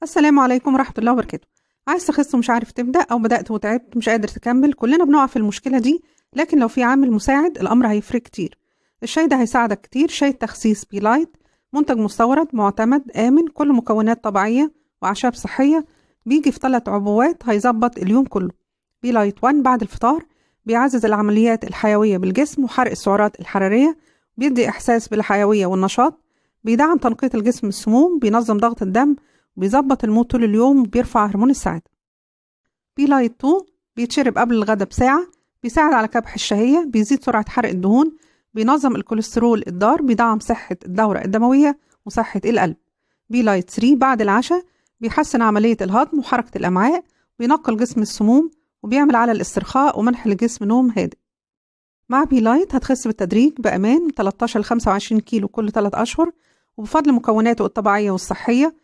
السلام عليكم ورحمة الله وبركاته. عايز تخس ومش عارف تبدأ أو بدأت وتعبت مش قادر تكمل، كلنا بنقع في المشكلة دي، لكن لو في عامل مساعد الأمر هيفرق كتير. الشاي ده هيساعدك كتير. شاي التخسيس بي لايت منتج مستورد معتمد آمن، كله مكونات طبيعية وأعشاب صحية، بيجي في 3 عبوات هيظبط اليوم كله. بي لايت 1 بعد الفطار بيعزز العمليات الحيوية بالجسم وحرق السعرات الحرارية، بيدي إحساس بالحيوية والنشاط، بيدعم تنقية الجسم من السموم، بينظم ضغط الدم، بيظبط المود طول اليوم، وبيرفع هرمون السعادة. بي لايت 2 بيتشرب قبل الغداء بساعة، بيساعد على كبح الشهية، بيزيد سرعة حرق الدهون، بينظم الكوليسترول الضار، بيدعم صحة الدورة الدموية وصحة القلب. بي لايت 3 بعد العشاء بيحسن عملية الهضم وحركة الأمعاء، بينقل جسم السموم، وبيعمل على الاسترخاء ومنح للجسم نوم هادئ. مع بي لايت هتخس بالتدريج بأمان 13 ل 25 كيلو كل 3 أشهر، وبفضل مكوناته الطبيعية والصحية